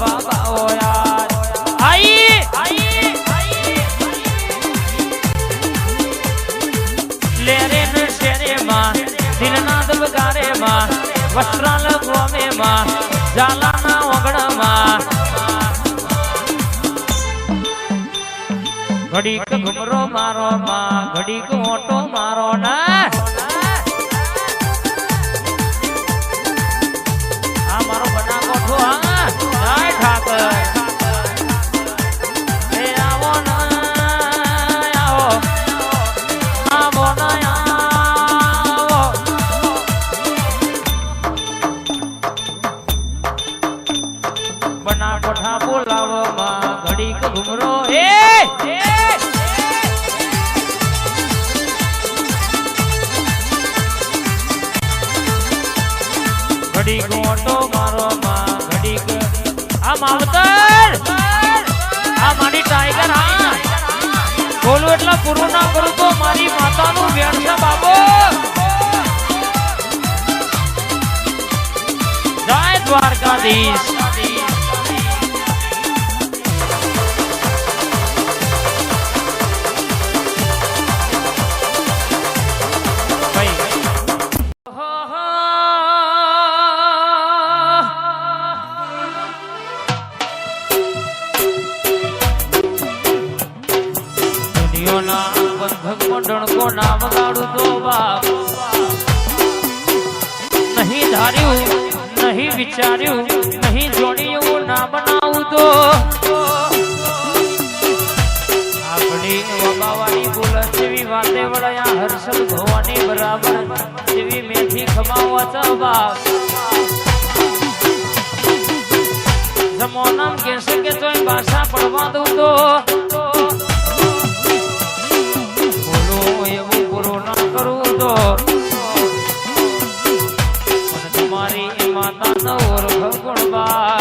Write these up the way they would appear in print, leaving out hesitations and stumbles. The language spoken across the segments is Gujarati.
બાબા ઓ યાર આઈ લેરે ને શેરે માં દિલના દબગારે માં વસ્ત્રાલ ગોમે માં જાલાના ઓગણા માં ઘડીક ઘુમરો મારો માં ઘડીક ઓટો મારો ના આ મારો બના કોઠો હા જય ઠાકર એ આવો ના આવો આવો ના આવો બના કોઠા બોલાવો માં ઘડીક ઘુમરો એ ઘડીક ઓટો મારો માં ઘડીક આ માવતર આ મારી ટાઈગર હા બોલું એટલે પૂરું ના કરું તો મારી માતાનું વેણ છે બાબો જય દ્વારકાધીશ को नाम गाड़ू तो बाप नहीं धार्यू नहीं विचार्यू नहीं जोड़ियू ना बनाऊ तो अपनी वबावानी बोला जेवी वाते वड़या हर्षल भवानी बराबर जेवी मेथी खमावाचा बाप जमोनाम कैसे के तो भाषा पढ़वा दू तो એવું પૂરું ના કરું તો તમારી માતા નો ઓળખ ગુણબા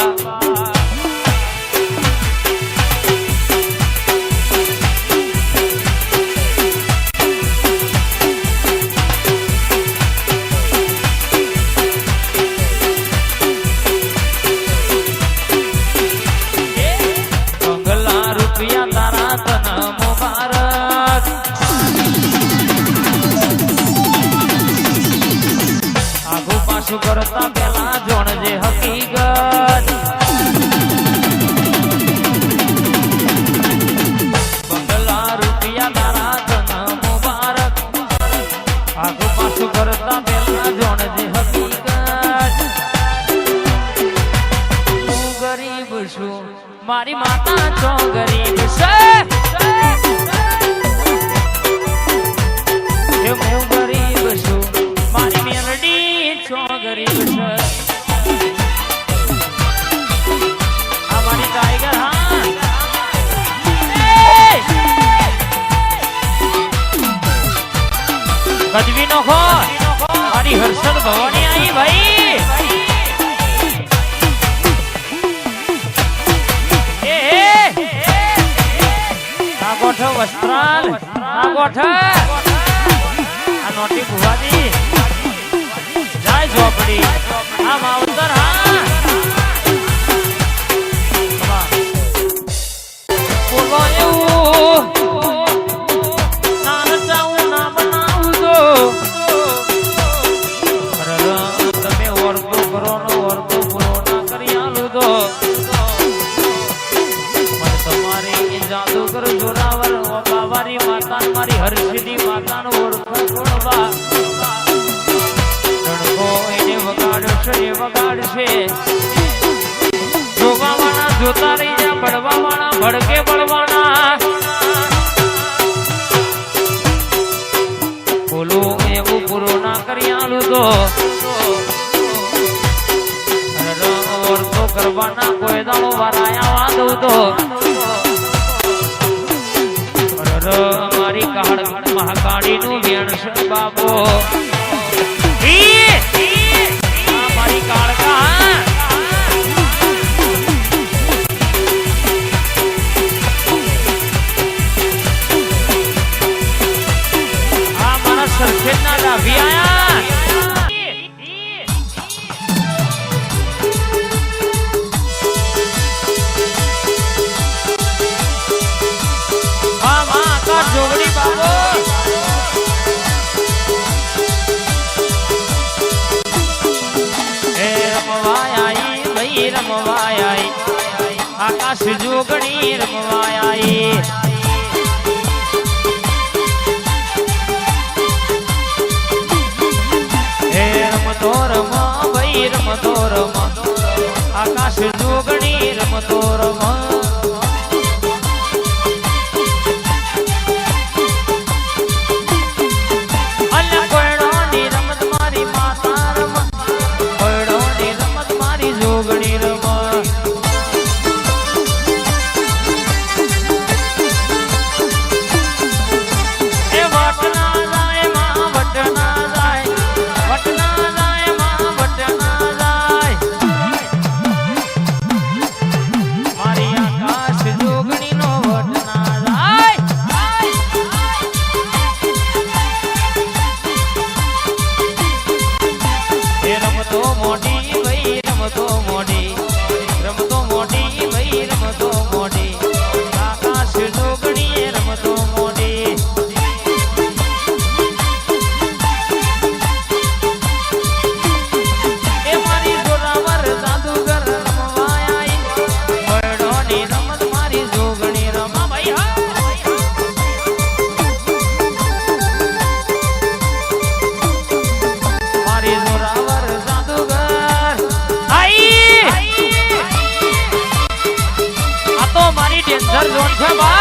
બંગલા રૂપિયા તારા તન મુબારક પાછું કરતા પેલા જોણજે હકીકત બંગલા રૂપિયા તારા તન મુબારક આગું પાછું કરતા પેલા જોણજે હકીકત હું ગરીબ છું મારી માતા છો ગરીબ છે હું ગરીબ છું મારી મેલડી છો ગરીબ છે અમારી ટાઈગર હા ગજવી નો ખો મારી હર્ષદ ભવાની આવી ભાઈ આ ગોઠ વસ્ત્રાલ આ ગોઠ આ નોટી ભુવાજી જય ઝોપડી આ માવતર હા બોલો એવું ના નચાવું ના બનાવું તો તમે વર્ગો કરો નો વર્ગો પૂરો ના કરી આલું તો મને તમારી જાદુગર જોરાવર બાવારી માતા મારી હર્ષિદી માતાનો ઓળખ ગુણવા વગાડશે જોવા વાળા જોતા રહી જા બળવા વાળા ભડકે બળવાના બોલું એવું પૂરું ના કરી આલું તો વર્તો કરવાના કોઈ દાડો વારાયા વાદું તો મારી મહાકાળી નું વેણ છે બાબો મારી કાળકા આ મારા સરખેજ ના ડાભી આયા આકાશ જોગણી રમવા આઈ હે રમતો રમા ભાઈ રમતો રમા આકાશ જોગણી રમતો રમા ટેન્શન ઝોન છે ભાઈ